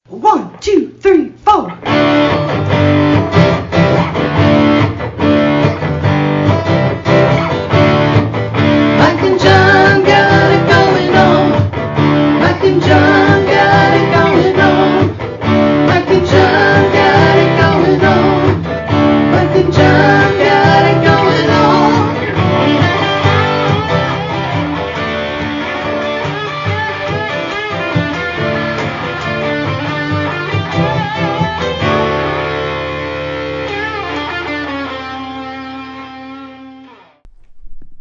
1, 2, 3, 4. Mike and John got it going on. Mike and John got it going on. Mike and John got it going on. Mike and John got it going on.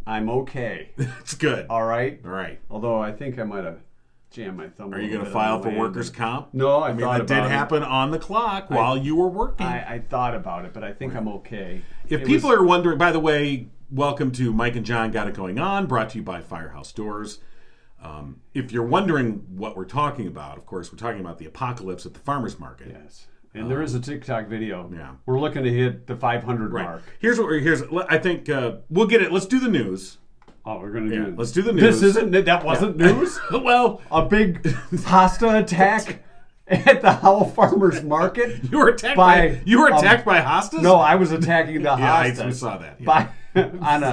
I'm okay. It's good. All right. All right. Although I think I might have jammed my thumb. Are you going to file for workers' comp? No, I mean, that did happen on the clock while you were working. I thought about it, but I think I'm okay. If people are wondering, by the way, welcome to Mike and John Got It Going On, brought to you by Firehouse Doors. If you're wondering what we're talking about, of course, we're talking about the apocalypse at the farmer's market. Yes. And there is a TikTok video. Yeah. We're looking to hit the 500 mark. Here's I think we'll get it. Let's do the news. Oh, we're going to do it. Let's do the news. That wasn't news? Well, a big Hosta attack at the Howell Farmers Market? You were attacked by hostas? No, I was attacking the hostas. Yeah, I saw that. Yeah. on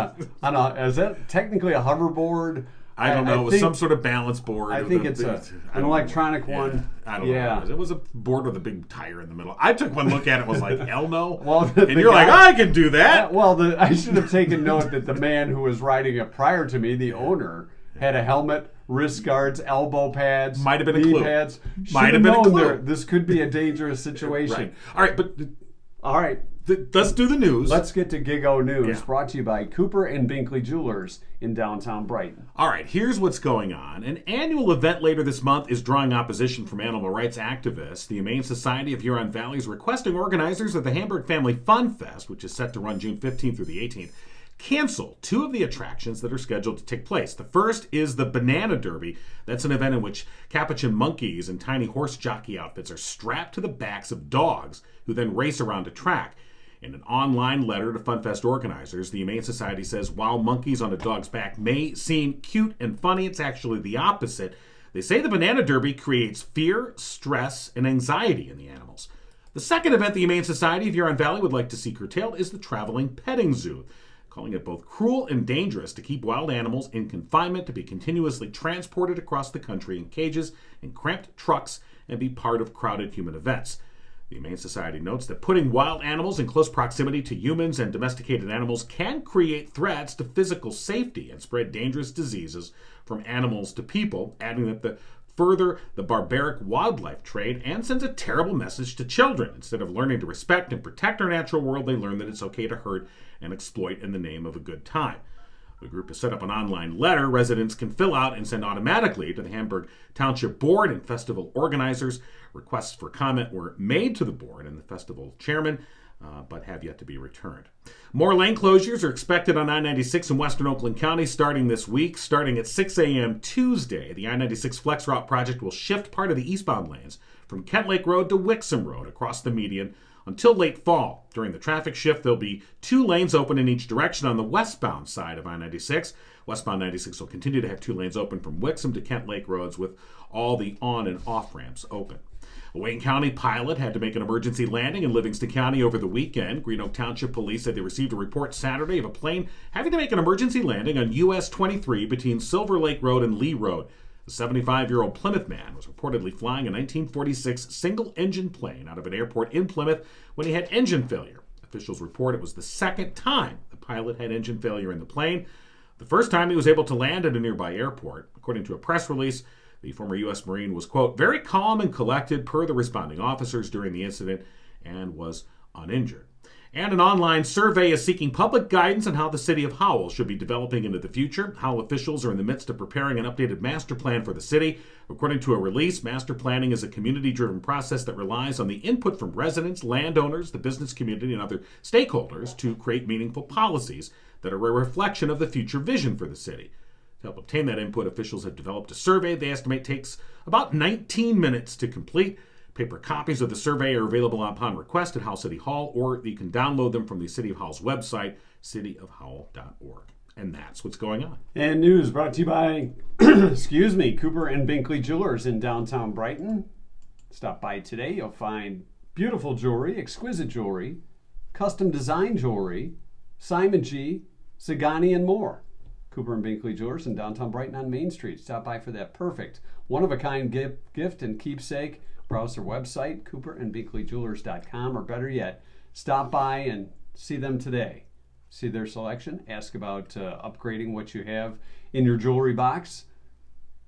a is that technically a hoverboard? I don't know. It was some sort of balance board. I think it's an electronic one. I don't know. It was a board with a big tire in the middle. I took one look at it and was like, hell no. Well, and you're like, I can do that. I should have taken note that the man who was riding it prior to me, the owner, had a helmet, wrist guards, elbow pads, might have been a clue. Pads. Might have been a clue. This could be a dangerous situation. Right. All right, but all right. Let's do the news. Let's get to Gig-O News, brought to you by Cooper and Binkley Jewelers in downtown Brighton. All right, here's what's going on. An annual event later this month is drawing opposition from animal rights activists. The Humane Society of Huron Valley is requesting organizers of the Hamburg Family Fun Fest, which is set to run June 15th through the 18th, cancel two of the attractions that are scheduled to take place. The first is the Banana Derby. That's an event in which capuchin monkeys and tiny horse jockey outfits are strapped to the backs of dogs who then race around a track. In an online letter to FunFest organizers, the Humane Society says while monkeys on a dog's back may seem cute and funny, it's actually the opposite. They say the Banana Derby creates fear, stress, and anxiety in the animals. The second event the Humane Society of Huron Valley would like to see curtailed is the Traveling Petting Zoo, calling it both cruel and dangerous to keep wild animals in confinement, to be continuously transported across the country in cages and cramped trucks and be part of crowded human events. The Humane Society notes that putting wild animals in close proximity to humans and domesticated animals can create threats to physical safety and spread dangerous diseases from animals to people, adding that the further the barbaric wildlife trade and sends a terrible message to children. Instead of learning to respect and protect our natural world, they learn that it's okay to hurt and exploit in the name of a good time. The group has set up an online letter residents can fill out and send automatically to the Hamburg Township Board and festival organizers. Requests for comment were made to the board and the festival chairman, but have yet to be returned. More lane closures are expected on I-96 in western Oakland County starting this week. Starting at 6 a.m. Tuesday, the I-96 Flex Route project will shift part of the eastbound lanes from Kent Lake Road to Wixom Road across the median until late fall. During the traffic shift, there'll be 2 lanes open in each direction on the westbound side of I-96. Westbound 96 will continue to have 2 lanes open from Wixom to Kent Lake Roads with all the on and off ramps open. A Wayne County pilot had to make an emergency landing in Livingston County over the weekend. Green Oak Township Police said they received a report Saturday of a plane having to make an emergency landing on US 23 between Silver Lake Road and Lee Road. The 75-year-old Plymouth man was reportedly flying a 1946 single-engine plane out of an airport in Plymouth when he had engine failure. Officials report it was the second time the pilot had engine failure in the plane. The first time he was able to land at a nearby airport. According to a press release, the former U.S. Marine was, quote, very calm and collected per the responding officers during the incident and was uninjured. And an online survey is seeking public guidance on how the city of Howell should be developing into the future. Howell officials are in the midst of preparing an updated master plan for the city. According to a release, master planning is a community-driven process that relies on the input from residents, landowners, the business community, and other stakeholders to create meaningful policies that are a reflection of the future vision for the city. To help obtain that input, officials have developed a survey they estimate takes about 19 minutes to complete. Paper copies of the survey are available upon request at Howell City Hall, or you can download them from the City of Howell's website, cityofhowell.org. And that's what's going on. And news brought to you by, Cooper and Binkley Jewelers in downtown Brighton. Stop by today. You'll find beautiful jewelry, exquisite jewelry, custom design jewelry, Simon G, Zagani, and more. Cooper and Binkley Jewelers in downtown Brighton on Main Street. Stop by for that perfect one-of-a-kind gift and keepsake. Browse their website, cooperandbinkleyjewelers.com, or better yet, stop by and see them today. See their selection. Ask about upgrading what you have in your jewelry box.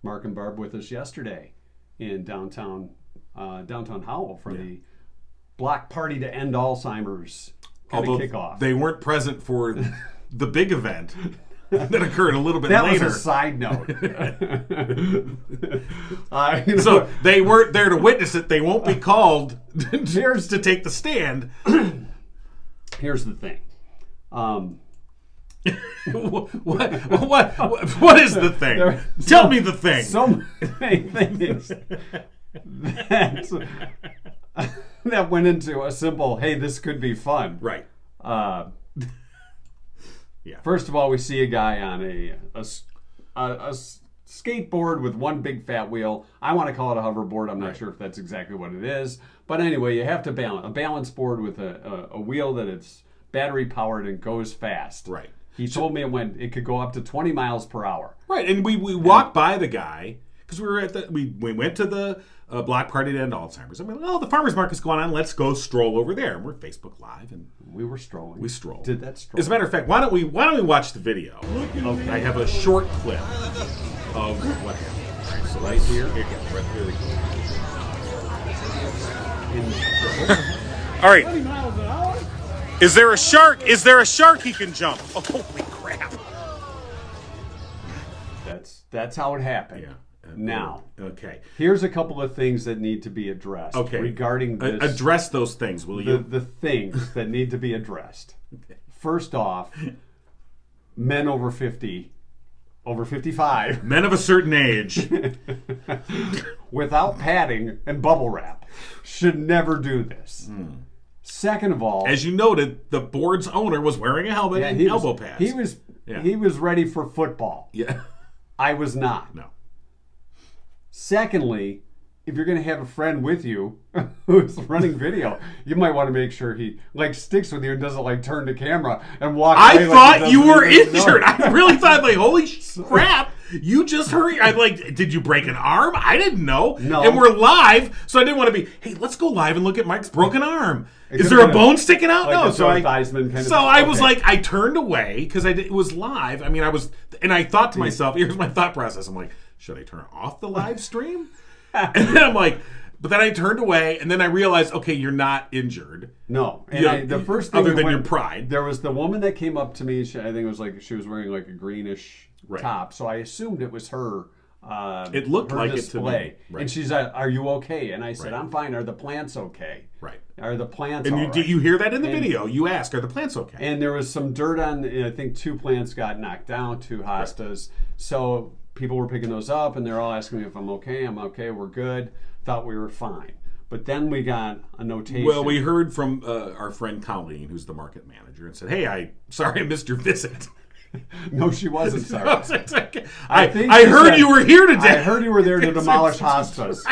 Mark and Barb with us yesterday in downtown Howell for the block party to end Alzheimer's kickoff. They weren't present for the big event that occurred a little bit that later. That was a side note. So they weren't there to witness it. They won't be called to take the stand. Here's the thing. What is the thing? Tell me the thing. So many things that went into a simple, hey, this could be fun. Right. Yeah. First of all, we see a guy on a skateboard with one big fat wheel. I want to call it a hoverboard. I'm not sure if that's exactly what it is. But anyway, you have to balance. A balance board with a wheel that it's battery powered and goes fast. Right. He told me it could go up to 20 miles per hour. Right. And we walked by the guy because we were at we went to the block party to end Alzheimer's. I mean, the farmer's market's going on. Let's go stroll over there. And we're Facebook Live, and we were strolling. We strolled. Did that stroll? As a matter of fact, why don't we watch the video? Okay. I have a short clip of what happened. So right here. Here you go. Right here. All right. 20 miles an hour? Is there a shark? Is there a shark he can jump? Oh, holy crap! That's how it happened. Yeah. Now, okay. Here's a couple of things that need to be addressed. Okay. Regarding this, address those things, will you? The things that need to be addressed. Okay. First off, men over 50, over 55, men of a certain age, without padding and bubble wrap, should never do this. Second of all, as you noted, the board's owner was wearing a helmet and elbow pads. He was ready for football. Yeah. I was not. No. Secondly, if you're going to have a friend with you who's running video, you might want to make sure he sticks with you and doesn't turn the camera and walk away. I thought you were injured. I really thought holy crap, you just hurt. Did you break an arm? I didn't know. No. And we're live, so I didn't want to be, hey, let's go live and look at Mike's broken arm. Is there a bone sticking out? No. So I was I turned away because it was live. I mean, and I thought to myself, here's my thought process. I'm like, should I turn off the live stream? And then I'm like, but then I turned away, and then I realized, okay, you're not injured. No. And the first thing, other than your pride, there was the woman that came up to me. I think it was she was wearing a greenish top, so I assumed it was her. It looked her like display. it to me. Right. And she's like, "Are you okay?" And I said, "I'm fine. Are the plants okay?" Right. Are the plants? And all right? you hear that in the video? You ask, "Are the plants okay?" And there was some dirt on. I think 2 plants got knocked down, 2 hostas. Right. So people were picking those up, and they're all asking me if I'm okay. I'm okay. We're good. Thought we were fine. But then we got a notation. Well, we heard from our friend Colleen, who's the market manager, and said, "Hey, sorry I missed your visit." No, she wasn't sorry. I heard you were here today. I heard you were there to demolish hostas.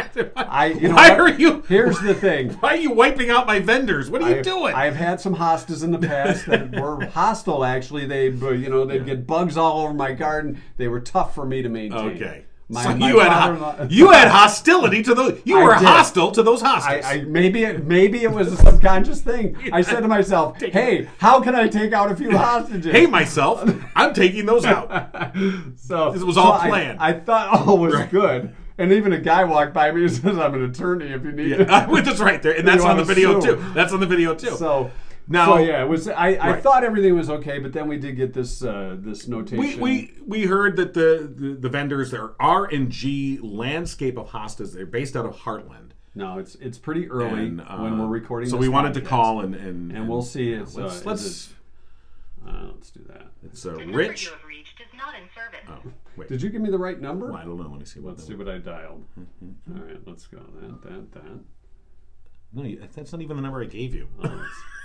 Here's the thing. Why are you wiping out my vendors? What are you doing? I've had some hostas in the past that were hostile. Actually, they'd get bugs all over my garden. They were tough for me to maintain. Okay. You had hostility to those. You were hostile to those hostas. Maybe it was a subconscious thing. I said to myself, "Hey, how can I take out a few hostages?" Hey, myself, I'm taking those out. So this was all planned. I thought all was good. And even a guy walked by me and says, "I'm an attorney. If you need to." That's right there, and that's on the video too. That's on the video too. It was. I thought everything was okay, but then we did get this notation. We heard that the vendors, they're R&G Landscape of Hostas. They're based out of Heartland. No, it's pretty early when we're recording. So this we wanted to podcast. call and we'll see. Let's do that. It's The Rich. number you have reached is not in service. Oh, wait. Did you give me the right number? Well, I don't know. Let me see. Let's see what I dialed. All right, let's go. That. No, that's not even the number I gave you.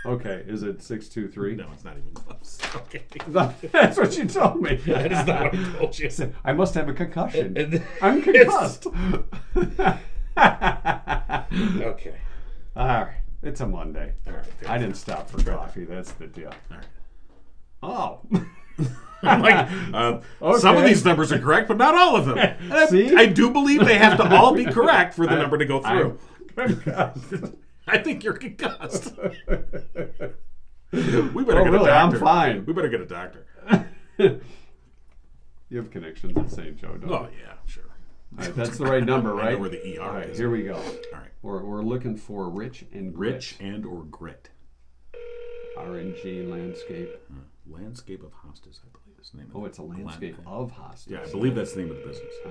Okay, is it 623? No, it's not even close. Okay. That's what you told me. That is not what I told you. I must have a concussion. I'm concussed. Okay. All right. It's a Monday. All right. I didn't stop for coffee. That's the deal. All right. Oh. I'm like, some of Okay. these numbers are correct, but not all of them. And See? I do believe they have to all be correct for the number to go through. I think you're concussed. We better get a really? doctor. I'm fine. We better get a doctor. You have connections at St. Joe, don't you? Oh, yeah, sure. All right, that's the right number, I right? know where the ER All right, is. here we go. All right. We're looking for Rich and Grit. Rich and or grit. RNG Landscape. Landscape of Hostas, I believe is the name of Oh, it. it's a landscape of Hosta. Yeah, I believe that's the name of the business. Ah.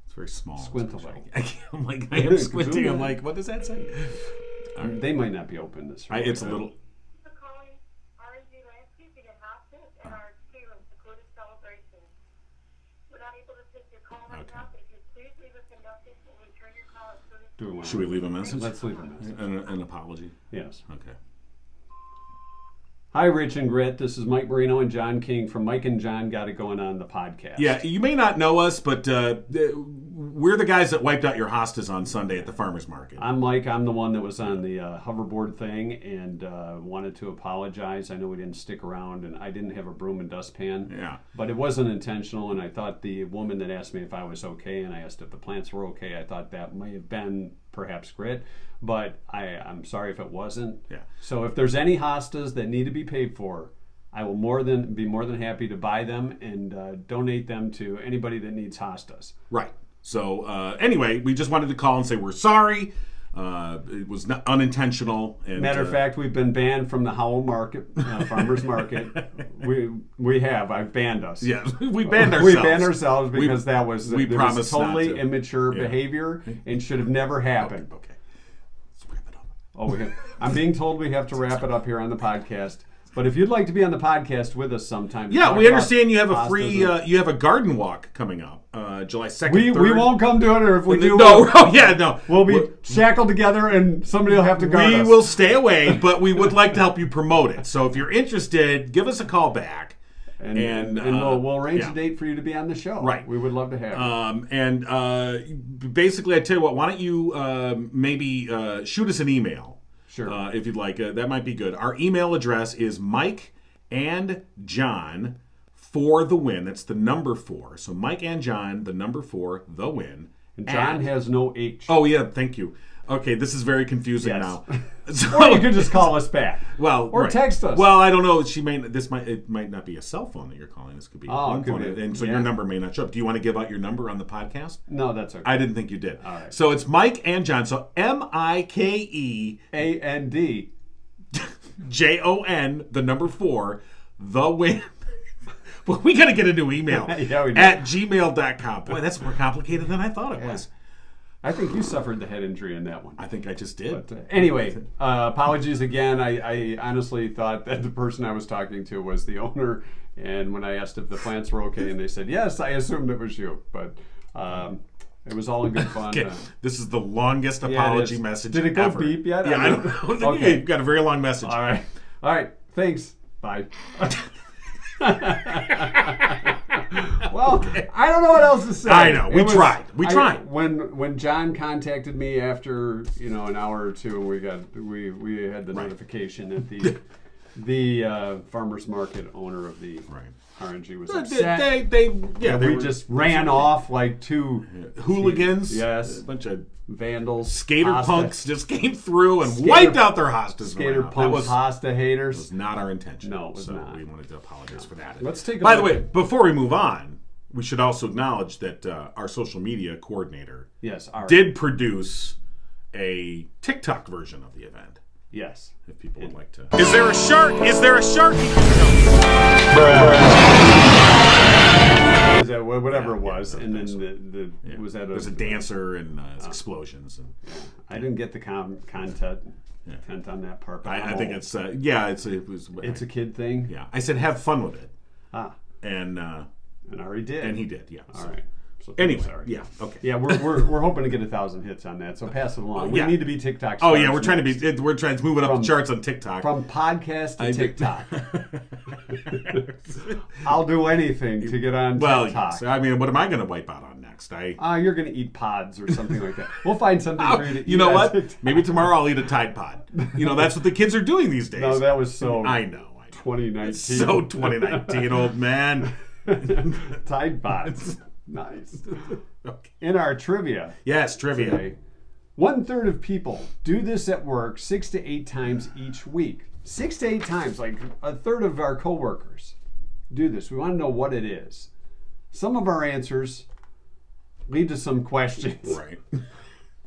It's very small. Squint a especially. little. I'm like, I am squinting. I'm like, what does that say? They might not be open this week. It's a little. For calling RNG Landscaping and Hospice and our Salem Secluded Celebration. We're not able to take your call right Okay. now, but if you please leave us a message, we'll return your call as soon as Do we want Should we leave a message? Let's leave a message. An apology. Yes. Okay. Hi, Rich and Grit. This is Mike Marino and John King from Mike and John Got It Going On, the podcast. Yeah, you may not know us, but we're the guys that wiped out your hostas on Sunday at the farmers market. I'm Mike. I'm the one that was on the hoverboard thing and wanted to apologize. I know we didn't stick around and I didn't have a broom and dustpan. Yeah. But it wasn't intentional, and I thought the woman that asked me if I was okay and I asked if the plants were okay, I thought that may have been perhaps Grit, but I'm sorry if it wasn't. Yeah. So if there's any hostas that need to be paid for, I will be more than happy to buy them and donate them to anybody that needs hostas. Right. So anyway, we just wanted to call and say we're sorry. It was not unintentional. And, Matter of fact, we've been banned from the Howell Market, farmers market. We have. I've banned us. yeah, we banned ourselves. We banned ourselves because we that was promised not totally to. immature Yeah. behavior and should have never happened. Okay. Let's wrap it up. Oh, I'm being told we have to wrap it up here on the podcast. But if you'd like to be on the podcast with us sometime, to Yeah, talk we about understand you have a hostas free. and- You have a garden walk coming up, July 2nd. we 3rd. won't come to it, or if we do, No, oh, yeah, no. we'll be shackled together, and somebody will have to guard We us. will stay away, but we would like to help you promote it. So if you're interested, give us a call back. and we'll arrange yeah. a date for you to be on the show. Right. We would love to have you. Basically, I tell you what, why don't you maybe shoot us an email? Sure. If you'd like. That might be good. Our email address is Mike and John for the win. That's the number 4. So Mike and John, the number 4, the win. And John has no H. Oh, yeah, thank you. Okay, this is very confusing Yes. now. Or you can just call us back. Well, or right. text us. Well, I don't know. It might not be a cell phone that you're calling. This could be a Oh, home it could phone, be. and so Yeah. your number may not show up. Do you want to give out your number on the podcast? No, that's okay. I didn't think you did. All right. So it's Mike and John. So MikeJon, AND. the number 4, the win. Well, we got to get a new email Yeah, we do. at gmail.com. Boy, that's more complicated than I thought it was. I think you suffered the head injury in that one. I think I just did. But anyway, apologies again. I honestly thought that the person I was talking to was the owner, and when I asked if the plants were okay, and they said yes, I assumed it was you. But it was all in good fun. Okay, this is the longest Yeah, it apology is. message Did it go ever. beep yet? Yeah, I don't know. Okay. You've got a very long message. All right. Thanks. Bye. Well, I don't know what else to say. I know. We tried. We tried. When John contacted me after an hour or two, we had the notification that the farmers market owner of the RNG was upset. They we just ran off like two hooligans. Yes. A bunch of vandals, skater Hosta- punks just came through and wiped out their hostas. skater That punks, was Hosta haters. was not our intention. No, it was so not. we wanted to apologize for that. Let's take a By the look way, before we move on, we should also acknowledge that our social media coordinator Yes, did produce a TikTok version of the event. Yes. If people would like to. Is there a shark? Is there a shark? Was that whatever it was, yeah, and that's then was that There's a dancer and explosions. And, I didn't get the content on that part. But I I'm think old. it's It's a kid thing. Yeah, I said have fun with it, Ah, and and I already did. he did. Yeah. All so, right. So Anyway, sorry. yeah, okay. Yeah, we're hoping to get 1,000 hits on that. So pass it along. We yeah. need to be TikTok Oh stars yeah, we're trying next. to move it up the charts on TikTok. From podcast to TikTok. I'll do anything to get on TikTok. Yes. I mean, what am I going to wipe out on next? You're going to eat pods or something like that. We'll find something for you to eat. You know on what? TikTok. Maybe tomorrow I'll eat a Tide Pod. That's what the kids are doing these days. No, that was so. I know. 2019. So 2019, old man. Tide Pods. Nice. Okay. In our trivia. Yes, trivia. Today, 1/3 of people do this at work 6 to 8 times each week. 6 to 8 times, like 1/3 of our coworkers do this. We want to know what it is. Some of our answers lead to some questions. Right.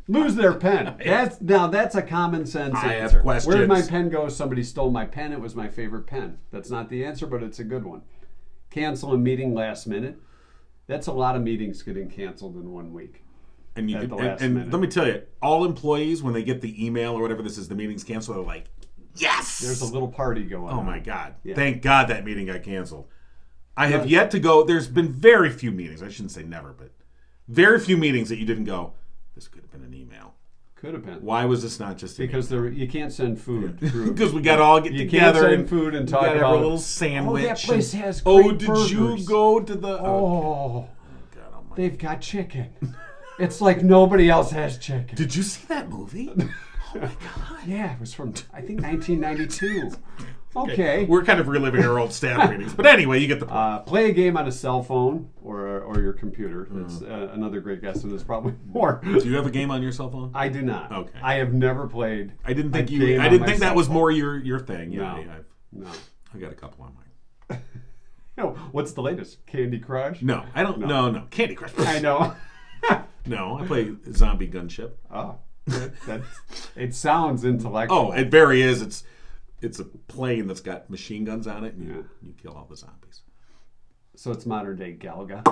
Lose their pen. That's a common sense I answer. have questions. Where did my pen go? Somebody stole my pen. It was my favorite pen. That's not the answer, but it's a good one. Cancel a meeting last minute. That's a lot of meetings getting canceled in 1 week. And at the last minute. let me tell you, all employees, when they get the email or whatever this is, the meeting's canceled, they're like, yes! There's a little party going on. Oh my God. Yeah. Thank God that meeting got canceled. I have yet to go, there's been very few meetings, I shouldn't say never, but very few meetings that you didn't go, this could have been an email. Could have been. Why was this not just an Because you can't send food. Because we got to all get You together can't send and food and we talk gotta have about a little sandwich. Oh, that place and- has Oh, great did burgers. you go to the... Oh, God almighty. they've got chicken. It's like nobody else has chicken. Did you see that movie? Oh my God. Yeah, it was from, I think, 1992. Okay. We're kind of reliving our old staff meetings. But anyway, you get the point. Play a game on a cell phone or your computer. That's another great guess, and there's probably more. Do you have a game on your cell phone? I do not. Okay. I have never played. I didn't think a you. game I on didn't my think that cell was phone. more your thing. Yeah, No. I got a couple on mine. No. What's the latest? Candy Crush? No, I don't. No. Candy Crush. I know. No, I play Zombie Gunship. Oh, it sounds intellectual. Oh, it very is. It's a plane that's got machine guns on it, and you kill all the zombies. So it's modern day Galaga,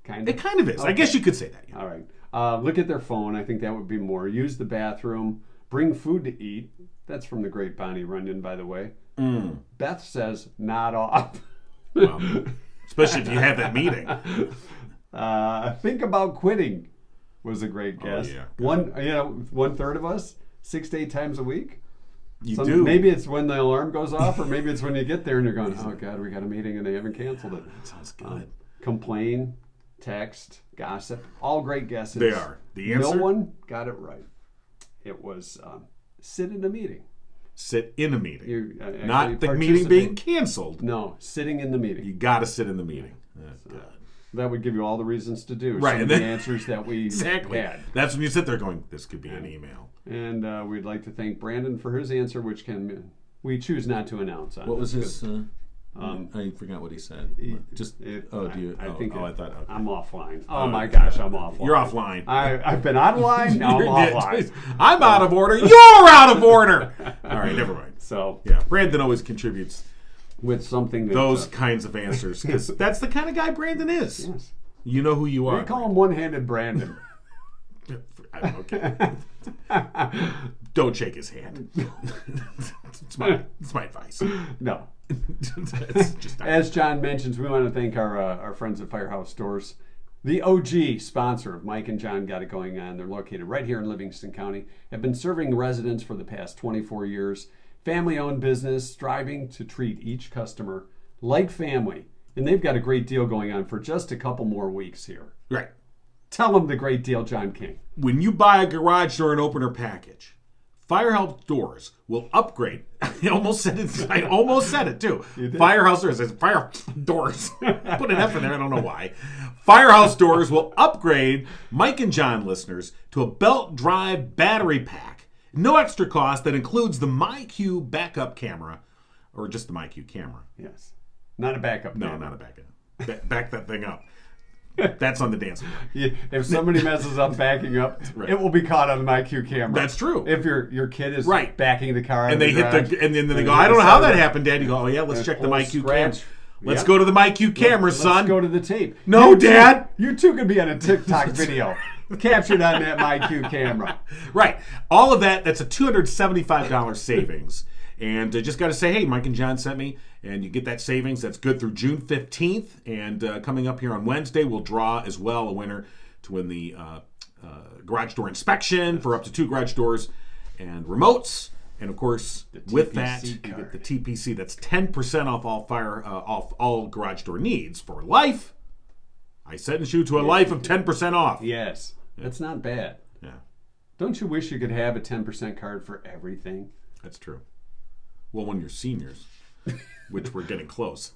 kind of. It kind of is. Okay. I guess you could say that. Yeah. All right. Look at their phone. I think that would be more. Use the bathroom. Bring food to eat. That's from the great Bonnie Runyon, by the way. Beth says, not off. Well, especially if you have that meeting. Think about quitting was a great guess. yeah. 1/3 of us, 6 to 8 times a week. You do. Maybe it's when the alarm goes off, or maybe it's when you get there and you're going, oh God, we got a meeting and they haven't canceled it. That sounds good. Complain, text, gossip, all great guesses. They are. The answer? No one got it right. It was sit in a meeting. Sit in a meeting. You, actually Not the meeting being participate. canceled. No, sitting in the meeting. You got to sit in the meeting. God. That would give you all the reasons to do. Right, Some and of the then- answers that we Exactly. had. That's when you sit there going, this could be an email. And we'd like to thank Brandon for his answer, which we choose not to announce on. What was this, his? I forgot what he said. Just. I think. I thought. Okay. I'm offline. Oh my gosh, I'm offline. You're offline. I've been online. Now I'm offline. I'm out of order. You're out of order. All right, never mind. So Yeah, Brandon always contributes with something that, those kinds of answers because that's the kind of guy Brandon is. Yes. You know who you are. We call him one-handed Brandon. Okay. Don't shake his hand. It's my advice. No. It's just not- As John mentions, we want to thank our friends at Firehouse Doors, the OG sponsor of Mike and John Got It Going On. They're located right here in Livingston County, have been serving residents for the past 24 years. Family-owned business, striving to treat each customer like family. And they've got a great deal going on for just a couple more weeks here. Right. Tell them the great deal, John King. When you buy a garage door and opener package, Firehouse Doors will upgrade. I almost said it too. Firehouse Doors. It's Firehouse Doors. Put an F in there. I don't know why. Firehouse Doors will upgrade Mike and John listeners to a belt drive battery pack. No extra cost that includes the MyQ backup camera, or just the MyQ camera. Yes. Not a backup. No, camera. not a backup. Back that thing up. That's on the dance floor. Yeah, if somebody messes up backing up, Right. it will be caught on the MyQ camera. That's true. If your kid is Right. backing the car out And of they the hit garage, and then they go, and I don't know how that decide happened, Dad. You go, oh yeah, let's check the full MyQ camera. scratch. Let's Yep. go to the MyQ camera, son. Let's go to the tape. No, Dad. You two could be on a TikTok video captured on that MyQ camera. Right. All of that's a $275 savings. And just got to say, hey, Mike and John sent me, and you get that savings. That's good through June 15th. And coming up here on Wednesday, we'll draw as well a winner to win the garage door inspection for up to 2 garage doors and remotes. And of course, with that, you get the TPC. That's 10% off off all garage door needs for life. I set and shoot to a life of 10% off. Yes, that's not bad. Yeah, Don't you wish you could have a 10% card for everything? that's true. Well, when you're seniors, which we're getting close.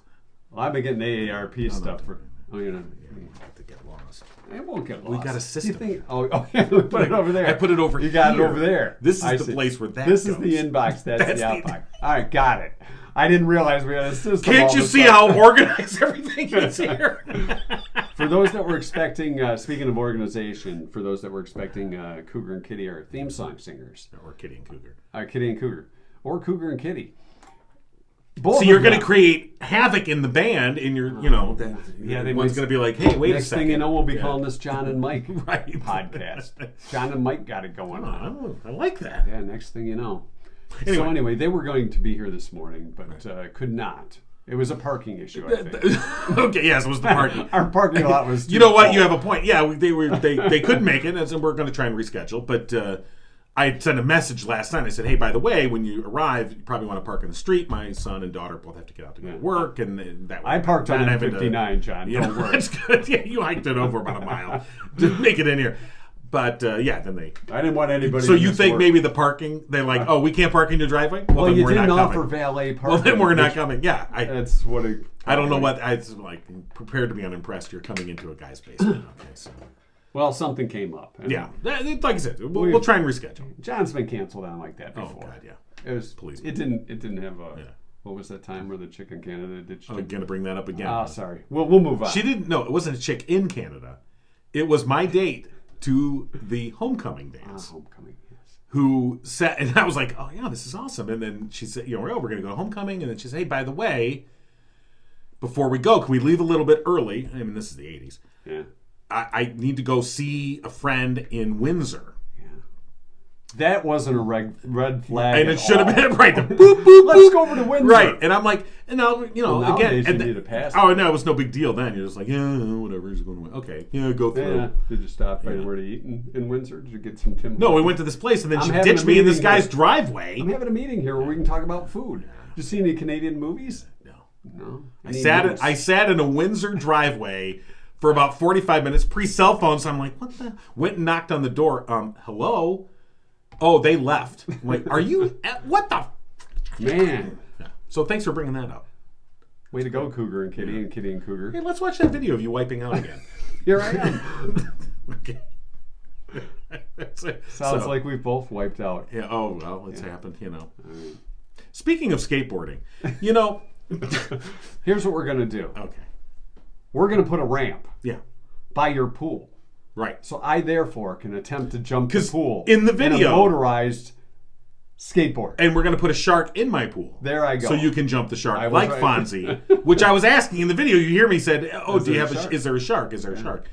Well, I've been getting AARP stuff for. Oh, you know. Yeah, we have to get lost. It won't get lost. We got a Do you system. think? Oh, yeah, we put it over there. I put it over You got here. it over there. This is I the see. place where that This goes. is the inbox. That's the the- outbox. All right, got it. I didn't realize we had a system. Can't all you of a see sudden. how organized everything is here? For those that were expecting, speaking of organization, for those that were expecting Cougar and Kitty are theme song singers. Or Kitty and Cougar. Kitty and Cougar. Or Cougar and Kitty. Both So you're of going to them. create havoc in the band, in your, that, Yeah, they one's might- going to be like, hey, wait a Next second. thing you know, we'll be Yeah. calling this John and Mike Right. podcast. John and Mike got it going on. Oh, I like that. Yeah, next thing you know. Anyway. So anyway, they were going to be here this morning, but could not. It was a parking issue, I think. Okay, yes, it was the parking. Our parking lot was too You know what? full. You have a point. Yeah, they couldn't make it, and so we're going to try and reschedule. But I sent a message last night. I said, hey, by the way, when you arrive, you probably want to park in the street. My son and daughter both have to get out to go to work, and that way I parked on not having to- 59, John. You know, Don't worry. that's good. Yeah, you hiked it over about a mile to make it in here. But then they. I didn't want anybody. So to you miss think work. maybe the parking? They're like, oh, we can't park in your driveway. Well, then you we're didn't not offer coming. valet parking. Well, then we're not which- coming. Yeah, That's what it. I don't know what I was like. Prepared to be unimpressed. You're coming into a guy's basement. Okay, so Well, something came up. and yeah, like I said, we'll try and reschedule. John's been canceled on like that Oh before. God, yeah. It was. Please. It didn't have a. Yeah. What was that time where the chick in Canada did? I'm gonna bring that up again. Oh, sorry. We'll move on. She didn't know it wasn't a chick in Canada. It was my date to the homecoming dance. Homecoming. Yes. Who said, and I was like, oh yeah, this is awesome. And then she said, we're going to go to homecoming. And then she said, hey, by the way, before we go, can we leave a little bit early? I mean, this is the 80s. Yeah. I need to go see a friend in Windsor. That wasn't a red flag. And at it should have all. been right. The boop, boop, Let's boop. go over to Windsor. Right. And I'm like, and now, Well, again. nowadays And you need a pass. Oh, no, it was no big deal then. You're just like, yeah, whatever. He's going to win. Okay. Yeah, go through. Yeah. Did you stop anywhere to eat in Windsor? Did you get some Tim? No, we went to this place, and then I'm she having ditched a me in this meeting guy's here. driveway. I'm having a meeting here where we can talk about food. Did you see any Canadian movies? No. No. I sat in a Windsor driveway for about 45 minutes, pre-cell phone, so I'm like, what the? Went and knocked on the door. Hello? Oh, they left. I'm like, are you, what the? Man. Yeah. So thanks for bringing that up. Way to go, Cougar and Kitty and Kitty and Cougar. Hey, let's watch that video of you wiping out again. Here I am. Okay. That's it. Sounds So, like we've both wiped out. Yeah, oh, well, it's happened, Right. Speaking of skateboarding, Here's what we're going to do. okay. We're going to put a ramp Yeah, by your pool. right. So I, therefore, can attempt to jump the 'Cause pool in the a video- motorized skateboard. And we're going to put a shark in my pool. There I go. So you can jump the shark I was like right. Fonzie, which I was asking in the video. You hear me said, "Oh, Is do you there have a shark? is there a shark? Is there a shark?"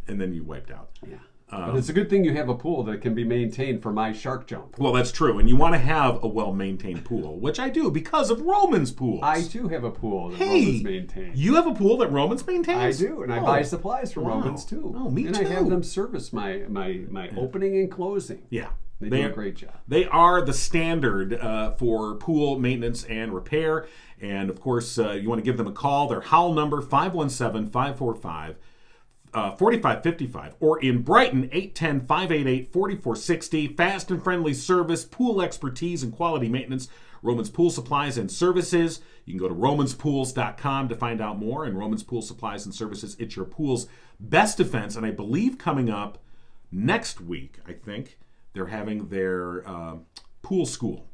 And then you wiped out. Yeah. But it's a good thing you have a pool that can be maintained for my shark jump. Well, that's true, and you want to have a well-maintained pool, which I do because of Roman's pools. I do have a pool that Hey, Romans maintain. you have a pool that Romans I maintains? do, and I Oh. buy supplies from Wow. Romans too. Oh, me and too. I have them service my opening and closing. Yeah, They do a great job. They are the standard for pool maintenance and repair. And of course, you want to give them a call. Their Hal number 517-545. 4555, or in Brighton, 810-588-4460. Fast and friendly service, pool expertise, and quality maintenance. Romans Pool Supplies and Services. You can go to romanspools.com to find out more. And Romans Pool Supplies and Services, it's your pool's best defense. And I believe coming up next week, I think, they're having their pool school.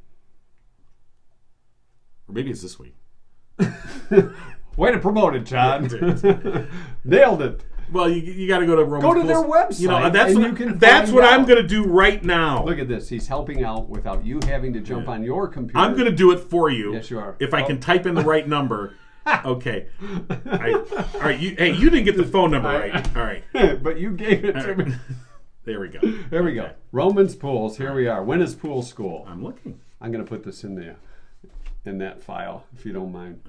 Or maybe it's this week. Way to promote it, John. Nailed it. Well, you got to go to Romans Go to Pools. their website, You know, that's and what, you can that's find what out. I'm going to do right now. Look at this. He's helping out without you having to jump on your computer. I'm going to do it for you. Yes, you are. If I can type in the right number. Okay. All right. You didn't get the phone number right. All right. But you gave it to me. There we go. There we go. Romans Pools. Here we are. When is pool school? I'm looking. I'm going to put this in the in that file, if you don't mind.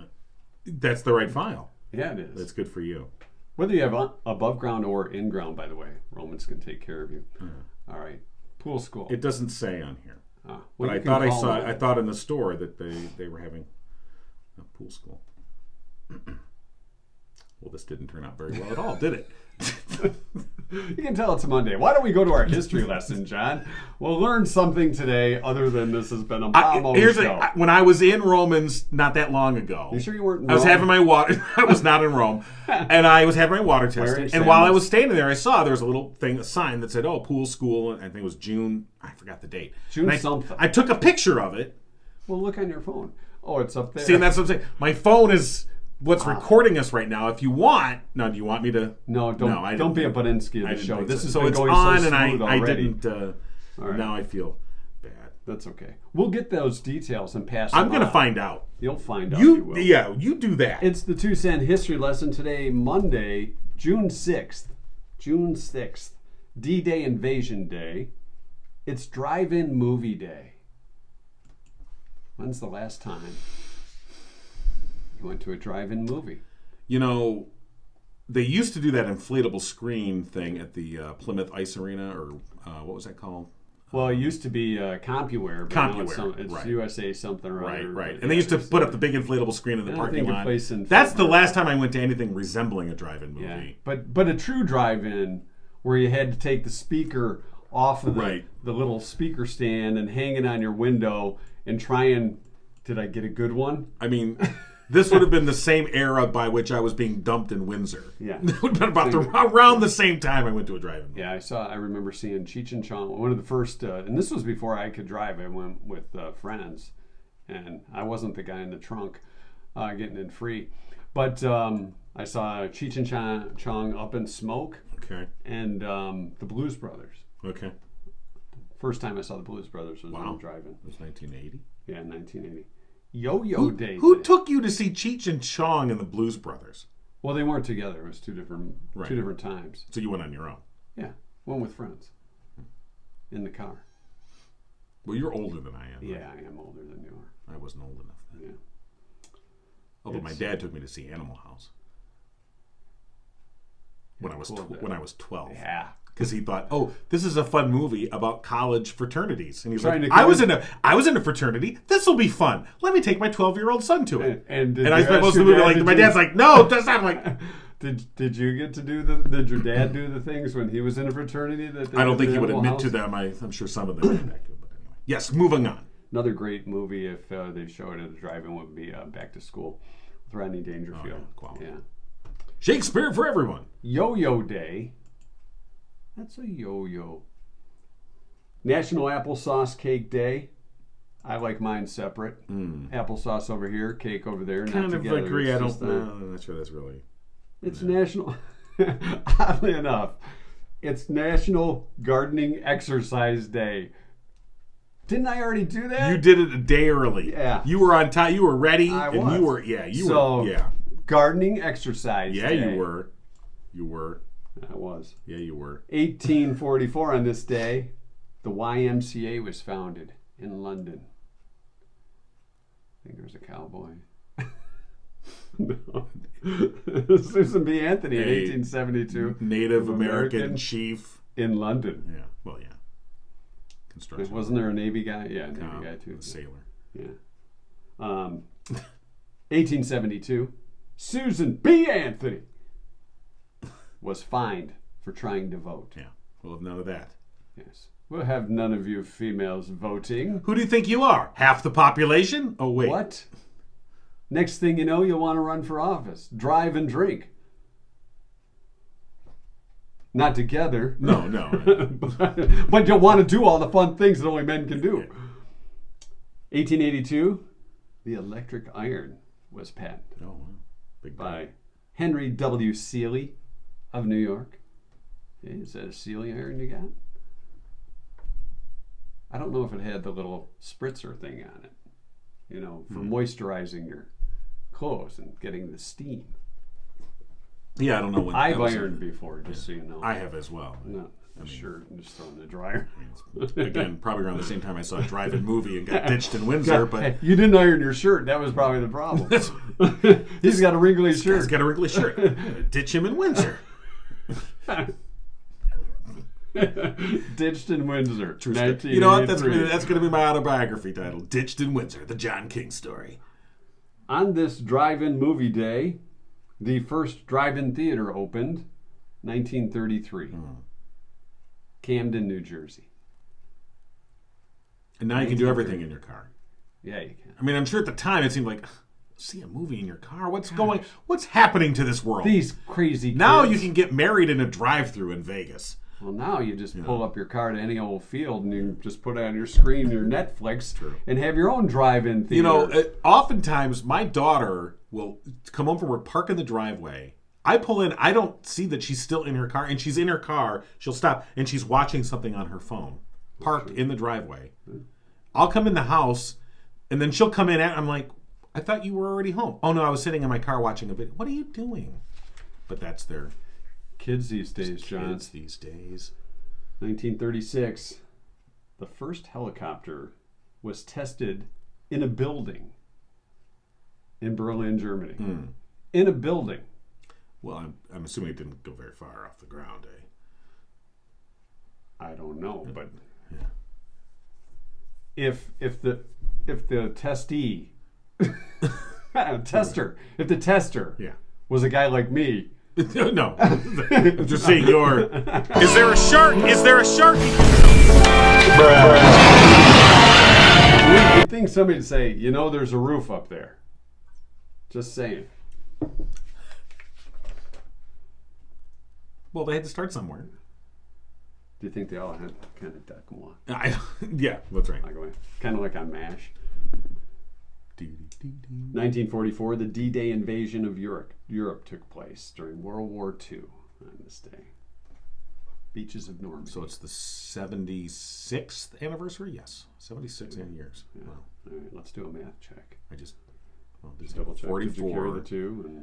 That's the right file. Yeah, it is. That's good for you. Whether you have above ground or in ground, by the way, Romans can take care of you. All right. Pool school. It doesn't say on here. Well, But you I can thought I call saw. it. I thought in the store that they were having a pool school. Well, this didn't turn out very well at all, did it? You can tell it's Monday. Why don't we go to our history lesson, John? We'll learn something today other than this has been a mom show. When I was in Romans not that long ago. You sure you weren't in I was Rome? having my water. I was not in Rome, and I was having my water tested. And while I was standing there, I saw there was a little thing, a sign that said, "Oh, pool school." And I think it was June. I forgot the date. June something. I took a picture of it. Well, look on your phone. Oh, it's up there. See, and that's what I'm saying. My phone is what's recording us right now. If you want, now, do you want me to? No, don't be a Badinsky of the show. This is so it's going on, so and I already. didn't. right. Now I feel bad. That's okay. We'll get those details and pass I'm them going to on. find out. You'll find out. You will. Yeah, you do that. It's the 2 cent history lesson today, Monday, June 6th. June 6th. D-Day Invasion Day. It's Drive-In Movie Day. When's the last time you went to a drive-in movie? You know, they used to do that inflatable screen thing at the Plymouth Ice Arena, or what was that called? Well, it used to be CompuWare, but now it's right. USA something or Right, other. right. but And they used to it's put up the big inflatable screen in the And I parking think a lot. place in That's the Fort last time I went to anything resembling a drive-in movie. Yeah, but a true drive-in where you had to take the speaker off of Right. the little speaker stand and hang it on your window and try and, did I get a good one? I mean, this would have been the same era by which I was being dumped in Windsor. Yeah. It would have been around the same time I went to a drive-in movie. Yeah, I remember seeing Cheech and Chong, one of the first, and this was before I could drive. I went with friends, and I wasn't the guy in the trunk getting in free. But I saw Cheech and Chong Up in Smoke Okay. and the Blues Brothers. Okay. First time I saw the Blues Brothers was in a drive-in. It was 1980. Yeah, 1980. Yo-Yo Day. Who today. took you to see Cheech and Chong and the Blues Brothers? Well, they weren't together. It was two different times. So you went on your own. Yeah, one with friends in the car. Well, you're older than I am. Yeah, I am older than you are. I wasn't old enough then. Yeah. Although my dad took me to see Animal House when I was when I was 12. Yeah. Because he thought, oh, this is a fun movie about college fraternities, and he's Trying like, to I was in a fraternity. This will be fun. Let me take my 12-year-old son to it. And I spent most of the movie like, my dad's like, no, that's not like. Did you get to do did your dad do the things when he was in a fraternity that they I don't did think he in would Animal admit to House? them. I'm sure some of them went back to it, but anyway. Yes, moving on. Another great movie if they show it at a drive-in would be Back to School with Rodney Dangerfield. Oh, yeah, quality. Yeah. Shakespeare for everyone. Yo-Yo Day. That's a yo-yo. National Applesauce Cake Day. I like mine separate. Applesauce over here, cake over there. Kind not of together. agree. It's I just don't know. I'm not sure that's really. It's national. Oddly enough, it's National Gardening Exercise Day. Didn't I already do that? You did it a day early. Yeah. You were on time. You were ready. I and was. you were. Yeah. You So, were. Yeah. Gardening Exercise Yeah. Day. You were. You were. I was. Yeah. You were. 1844 on this day, the YMCA was founded in London. I think there was a cowboy. No. Susan B. Anthony in 1872. Native American chief. in London. Yeah. Well, yeah. Construction. Wasn't there a Navy guy? Yeah, a Navy Cop, guy too. a sailor. Yeah. 1872, Susan B. Anthony was fined for trying to vote. Yeah. We'll have none of that. Yes. We'll have none of you females voting. Who do you think you are? Half the population? Oh, wait. What? Next thing you know, you'll want to run for office. Drive and drink. Not together. No, no. But you'll want to do all the fun things that only men can do. 1882, the electric iron was patented Oh, wow. Big by Henry W. Seeley of New York. Okay, is that a Seeley iron you got? I don't know if it had the little spritzer thing on it, you know, for moisturizing your clothes and getting the steam. Yeah, I don't know when. I've that was ironed before, just so you know. I have as well. No, shirt and just throw it in the dryer. Again, probably around the same time I saw a drive-in movie and got ditched in Windsor. But hey, you didn't iron your shirt. That was probably the problem. He's got a wrinkly shirt. He's got a wrinkly shirt. Ditch him in Windsor. Ditched in Windsor. You know what? That's going to be my autobiography title. Ditched in Windsor, the John King story. On this drive-in movie day, the first drive-in theater opened 1933. Camden, New Jersey. And now you can do everything in your car. Yeah, you can. I mean, I'm sure at the time it seemed like, see a movie in your car? What's happening to this world? These crazy kids. Now you can get married in a drive-thru in Vegas. Well, now you just pull up your car to any old field and you just put it on your screen, your Netflix, and have your own drive-in theater. You know, oftentimes my daughter will come home from work, park in the driveway. I pull in, I don't see that she's still in her car, and she's in her car. She'll stop, and she's watching something on her phone, parked in the driveway. I'll come in the house, and then she'll come in, and I'm like, I thought you were already home. Oh, no, I was sitting in my car watching a video. What are you doing? But that's their... Kids these days, John. Kids these days. 1936, the first helicopter was tested in a building in Berlin, Germany. In a building. Well, I'm assuming it didn't go very far off the ground, eh? I don't know, but yeah. if the testee tester, if the tester was a guy like me. No. I'm just saying is there a shark? Is there a shark? You'd think somebody'd say, you know, there's a roof up there. Just saying. Well, they had to start somewhere. Do you think they all had kind of duck and walk? Yeah, that's right. Kind of like on MASH. 1944, the D-Day invasion of Europe took place during World War II on this day. Beaches of Normandy. So it's the 76th anniversary? Yes. 76 years. Yeah. Wow. All right, let's do a math check. Just double check. 44. Did you carry the two?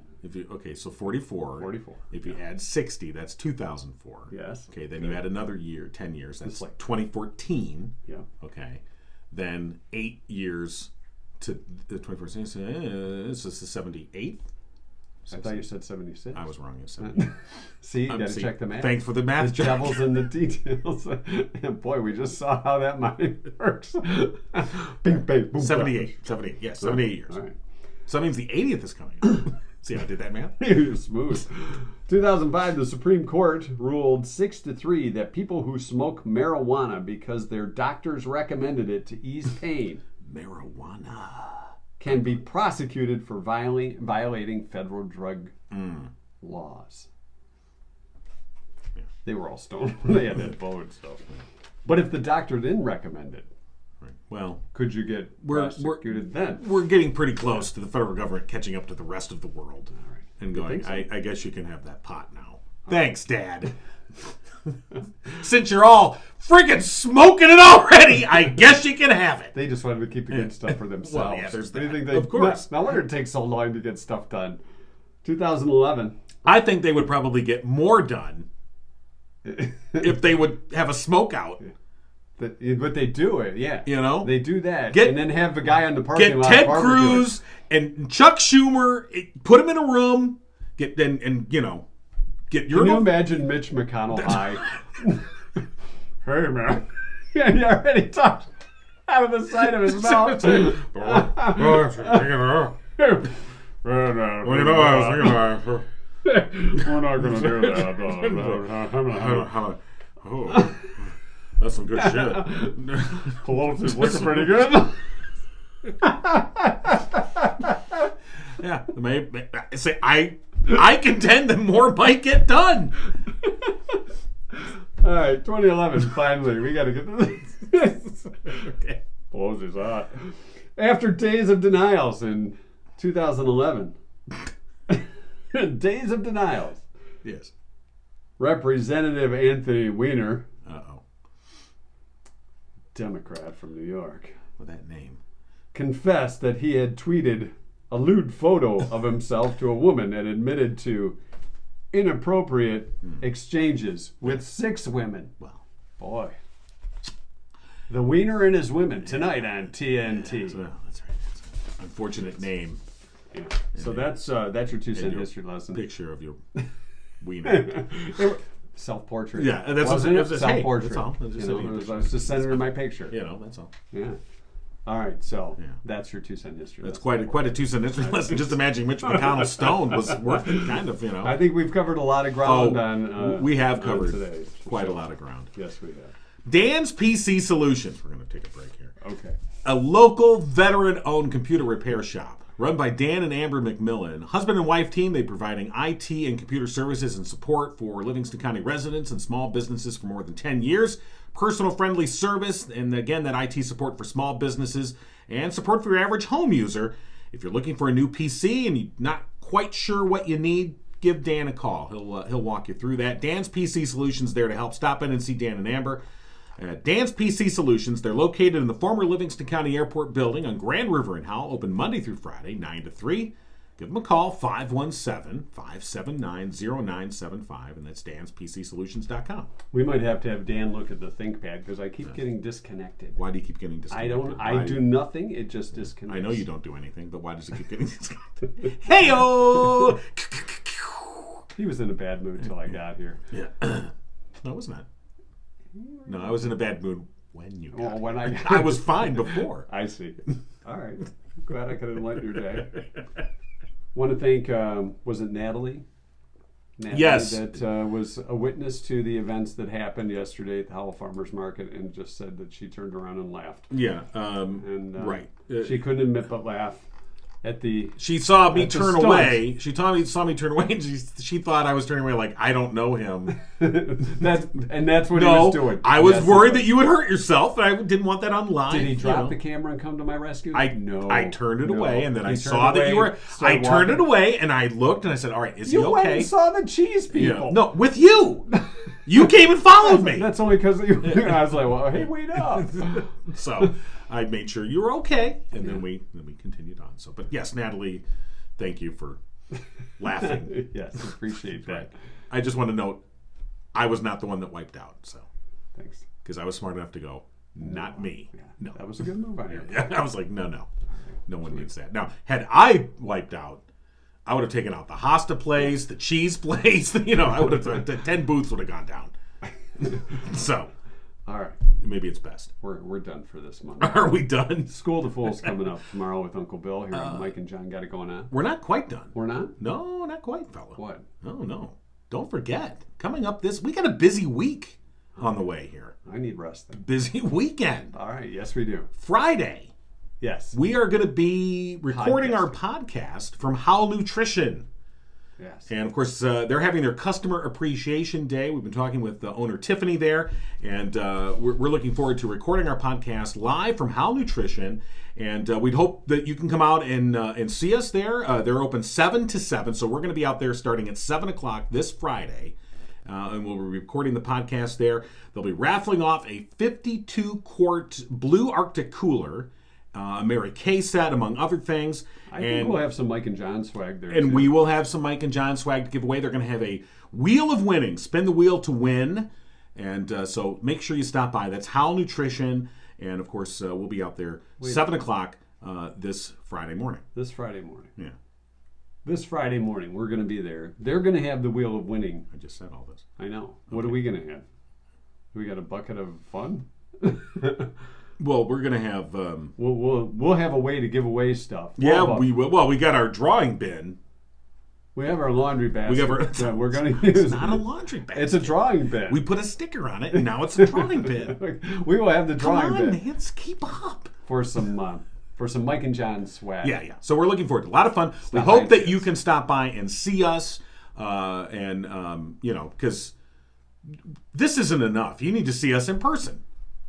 So 44. 44. If you add 60, that's 2004. Yes. Okay, then you add another year, 10 years. That's like 2014. Yeah. Okay. Then 8 years to the 21st century. This is the 78th. I thought you said 76. I was wrong. It's 78. See, you got to check the math. Thanks for the math. The devil's in the details. And boy, we just saw how that mind works. Bing, bang, boom, 78. 78. Yes, 78 years. All right. So that means the 80th is coming up. See how I did that math? You're smooth. 2005, the Supreme Court ruled 6-3 that people who smoke marijuana because their doctors recommended it to ease pain Marijuana can be prosecuted for violating federal drug laws. Yeah. They were all stoned when they had that vote and stuff. But if the doctor didn't recommend it, right. Well, could you get prosecuted then? We're getting pretty close to the federal government catching up to the rest of the world and going, so? I guess you can have that pot now. Thanks, Dad. Since you're all freaking smoking it already, I guess you can have it. They just wanted to keep the good stuff for themselves. Well, yeah, there's that. Of course. No wonder it takes so long to get stuff done. 2011. I think they would probably get more done if they would have a smoke out. But they do it, yeah. You know? They do that. And then have the guy on the parking lot. Get Ted Cruz and Chuck Schumer, put them in a room, get your... Can you imagine Mitch McConnell high? Hey, man. He already talked out of the side of his mouth. Well, you know, I was thinking We're not going to do that. Oh, that's some good shit. Pelosi's looking pretty good. Yeah, I contend that more might get done. All right, 2011. Finally, we got to get to this. Okay. Pelosi's hot. After days of denials in 2011, days of denials. Yes. Representative Anthony Weiner, Uh-oh. Democrat from New York, With that name. confessed that he had tweeted a lewd photo of himself to a woman and admitted to inappropriate exchanges with 6 women. Well, Boy. The Wiener and his women tonight on TNT. well, that's right. It's an unfortunate name. Yeah. So that's your 2 cent history lesson. Picture of your wiener. Self-portrait. Yeah, and that's Wasn't what it? hey, Self-portrait. that's all. That's just You know, I was just sending her my picture. You know, that's all. Yeah. All right, so Yeah. that's your 2 cent history That's lesson. quite a 2 cent history lesson. Just imagine Mitch McConnell Stone was worth it, kind of, you know. I think we've covered a lot of ground on we have covered today. quite a lot of ground. Yes, we have. Dan's PC Solutions. We're going to take a break here. Okay. A local veteran-owned computer repair shop run by Dan and Amber McMillan. Husband and wife team, they providing IT and computer services and support for Livingston County residents and small businesses for more than 10 years. Personal friendly service, and again, that IT support for small businesses and support for your average home user. If you're looking for a new PC and you're not quite sure what you need, give Dan a call. He'll walk you through that. Dan's PC Solutions there to help. Stop in and see Dan and Amber. Dan's PC Solutions, they're located in the former Livingston County Airport building on Grand River in Howell, open Monday through Friday, 9 to 3. Give them a call, 517-579-0975, and that's danspcsolutions.com. We might have to have Dan look at the ThinkPad because I keep getting disconnected. Why do you keep getting disconnected? I do nothing. It just disconnects. I know you don't do anything, but why does it keep getting disconnected? Hey-o! He was in a bad mood till I got here. Yeah. No, it was not. No, I was in a bad mood when you got Well, when I I was fine before. I see. All right. Glad I could enlighten your day. Want to thank, was it Natalie? Yes. That was a witness to the events that happened yesterday at the Howell Farmers Market and just said that she turned around and laughed. Yeah. And right. She couldn't admit but laugh at the... She saw me At the turn stunt. away. She saw me turn away, and she thought I was turning away like, I don't know him. that's what he No, was doing. I was Yes, worried that you would hurt yourself, and I didn't want that on live. Did he drop you know. the camera and come to my rescue? No. I turned it No. away, and then I He saw turned that you away, were. started I turned walking. it away, and I looked, and I said, "All right, is he You went okay?" and saw the cheese people. Yeah. No, with you. You came and followed me. That's only because I was like, well, hey, wait up. So I made sure you were okay, and then we continued on. So, but yes, Natalie, thank you for laughing. Yes, appreciate that. I just want to note, I was not the one that wiped out. So Thanks. because I was smart enough to go, not me. Yeah, No. that was a good move on your Yeah, I was like, no one needs that. Now, had I wiped out, I would have taken out the Hosta place, the cheese place. I would have 10 booths would have gone down. So All right, maybe it's best. we're done for this month. Are we done? School to Full's coming up tomorrow with Uncle Bill here. Mike and John got it going on. We're not quite done. We're not? No, not quite, fella. What? No. Don't forget, coming up we got a busy week on the way here. I need rest then. Busy weekend. All right, yes we do. Friday, Yes. we are going to be recording our podcast from Hal Nutrition. Yes. And of course, they're having their Customer Appreciation Day. We've been talking with owner Tiffany there, and we're looking forward to recording our podcast live from Hal Nutrition. And we'd hope that you can come out and see us there. They're open 7 to 7, so we're going to be out there starting at 7 o'clock this Friday. And we'll be recording the podcast there. They'll be raffling off a 52-quart Blue Arctic cooler, a Mary Kay set, among other things. I think we'll have some Mike and John swag there. And too. we will have some Mike and John swag to give away. They're going to have a Wheel of Winning. Spin the wheel to win. And so make sure you stop by. That's Hal Nutrition. And, of course, we'll be out there 7 o'clock this Friday morning. This Friday morning. Yeah. This Friday morning, we're going to be there. They're going to have the Wheel of Winning. I just said all this. I know. What are we going to have? We got a bucket of fun? Well, we're going to have... We'll have a way to give away stuff. we will. Well, we got our drawing bin. We have our laundry basket. We have our- that we're going to use. It's not a laundry basket. It's a drawing bin. We put a sticker on it, and now it's a drawing bin. We will have the Come drawing on, bin man. Keep up. for some Mike and John swag. Yeah. So we're looking forward to a lot of fun. We Stop by hope and that see you us. can stop by and see us, because this isn't enough. You need to see us in person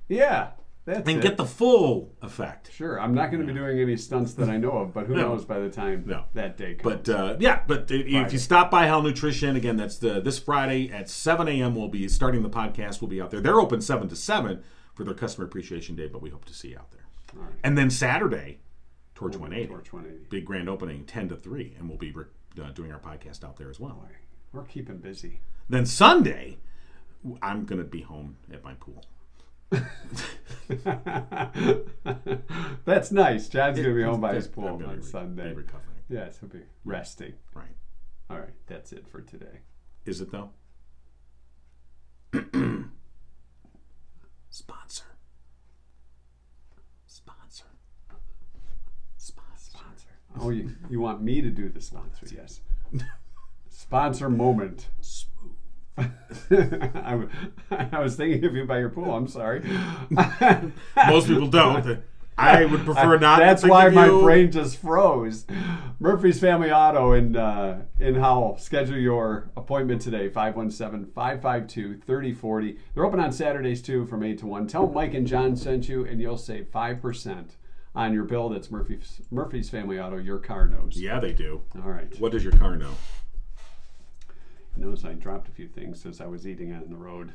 Yeah, that's and it. get the full effect. Sure, I'm not going to be doing any stunts that I know of, but who No. knows by the time No. that day comes. But if you stop by Hal Nutrition, again, that's this Friday at 7 a.m. We'll be starting the podcast. We'll be out there. They're open 7 to 7 for their Customer Appreciation Day, but we hope to see you out there. All right. And then Saturday, Torch 180. Torch 180. Big grand opening 10 to 3, and we'll be doing our podcast out there as well. Boy, We're keeping busy. Then Sunday, I'm going to be home at my pool. That's nice. John's going to be home by his I'm pool gonna on be Sunday. recovering. Yes, he'll be resting. Right. All right, that's it for today. Is it though? Sponsor. Oh, you want me to do the sponsor? Yes. Sponsor moment. I was thinking of you by your pool. I'm sorry. Most people don't. I would prefer not. That's to why think my of you. brain just froze. Murphy's Family Auto in Howell. Schedule your appointment today, 517-552-3040. They're open on Saturdays, too, from 8 to 1. Tell them Mike and John sent you, and you'll save 5% on your bill. That's Murphy's Family Auto. Your car knows. Yeah, they do. All right. What does your car know? Notice I dropped a few things as I was eating on the road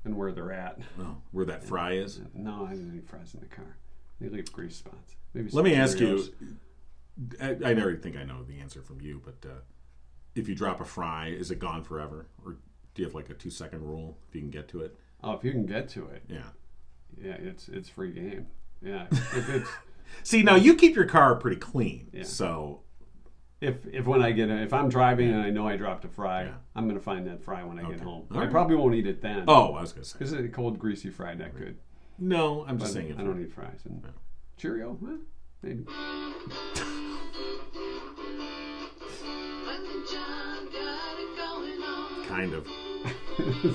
and where they're at. Oh, where that fry is? No, I didn't eat fries in the car. They leave grease spots. Maybe Let me ask Cheerios. you. I never think I know the answer from you, but if you drop a fry, is it gone forever? Or do you have like a 2-second rule if you can get to it? Oh, if you can get to it. Yeah. Yeah, it's free game. Yeah. If it's See, now you keep your car pretty clean. Yeah. So if when I get if I'm driving and I know I dropped a fry, Yeah. I'm gonna find that fry when I get home. All I right. probably won't eat it then. Oh, I was going to say. Is it a cold, greasy fry not good? No, I'm But just saying. I don't eat fries. And Cheerio? Huh? Maybe. Kind of.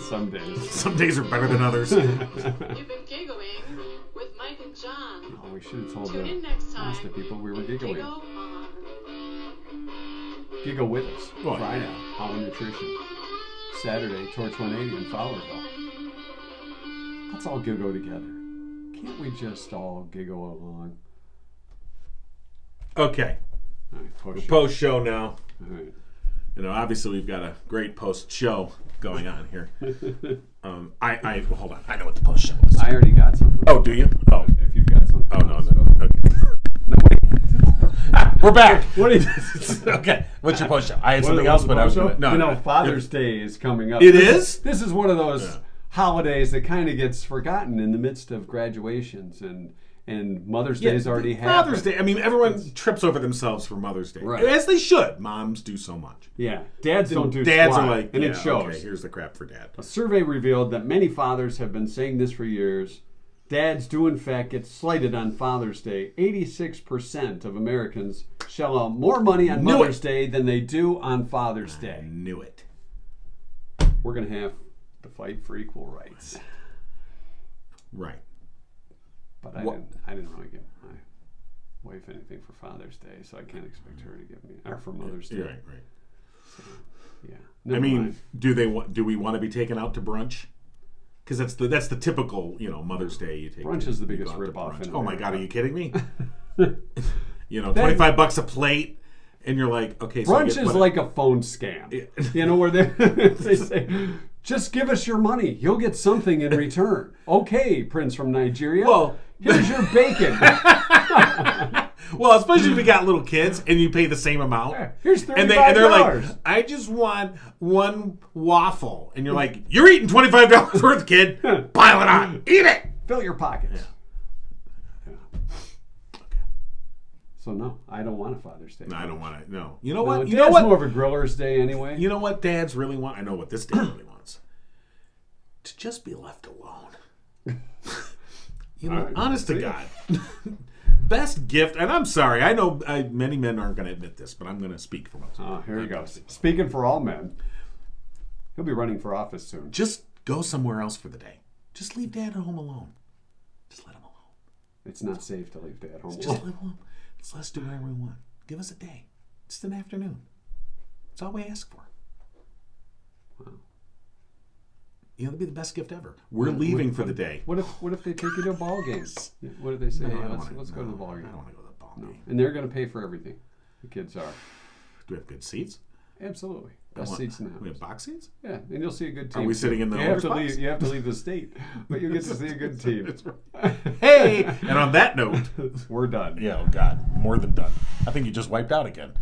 Some days. Some days are better than others. You've been giggling with Mike and John. Oh, we should have told Tune in the next time. Hosta people we were giggling. Giggle on. Giggle with us. What? Friday, Hal Nutrition. Saturday, Torch 180 in Fowlerville. Let's all giggle together. Can't we just all giggle along? Okay. All right, post show. Post show now. All right. You know, obviously we've got a great post show going on here. I hold on. I know what the post show is. I already got something. Oh, do you? Oh. If you've got something. Oh, no. else, go. Okay. No, wait. We're back. What is Okay. What's your post show? I had What something was else, the but I was post going show? to. You know, no. Father's Day is coming up. It This is? This is one of those Yeah. holidays that kind of gets forgotten in the midst of graduations and Mother's Day's already happened. Father's Day. I mean, everyone trips over themselves for Mother's Day. Right. As they should. Moms do so much. Yeah, dads don't do Dads squat, are like, and yeah, it shows. okay, here's the crap for dad. A survey revealed that many fathers have been saying this for years. Dads do, in fact, get slighted on Father's Day. 86% of Americans shell out more money on Knew Mother's it. Day than they do on Father's I Day. knew it. We're going to have to fight for equal rights. Right. But What- I didn't really give my wife anything for Father's Day, so I can't expect her to give me, or for Mother's Day. Right, right. Yeah. I Never mean, mind. do we want to be taken out to brunch? Because that's the typical, Mother's Day. You take Brunch is the you biggest go out to ripoff brunch. in Oh my God, America. are you kidding me? $25 a plate, and you're like, okay. So I Brunch get is what- like a phone scam. Yeah. Where they say, just give us your money. You'll get something in return. Okay, Prince from Nigeria. Well- here's your bacon. Well, especially if you got little kids and you pay the same amount. Here's And they're like, $35. I just want one waffle, and you're like, you're eating $25 worth, kid. Pile it on, eat it. Fill your pockets. Yeah. So no, I don't want a Father's Day. No, I don't want to. No, you know No, what? Dad's You know what? more of a griller's day anyway. You know what dads really want? I know what this dad really wants. To just be left alone. All right, Honest to see. God. Best gift, and I'm sorry, I know many men aren't going to admit this, but I'm going to speak for myself. Oh, here he goes. Speaking for all men, he'll be running for office soon. Just go somewhere else for the day. Just leave dad at home alone. Just let him alone. It's not safe to leave Dad home. Just let him alone. Just let us do whatever we want. Give us a day. Just an afternoon. That's all we ask for. Wow. That'd be the best gift ever. We're leaving for the day. What if they take you to a ball game? What if they say, No, I hey, don't let's wanna- go to the ball I game? don't want to go to the ball game. And they're going to pay for everything. The kids are. Do we have good seats? Absolutely. Best seats in the We house. have box seats? Yeah, and you'll see a good team. Are we sitting in the you have owner's to box? leave. You have to leave the state, but you get to see a good team. Hey! And on that note, We're done. yeah, oh God, more than done. I think you just wiped out again.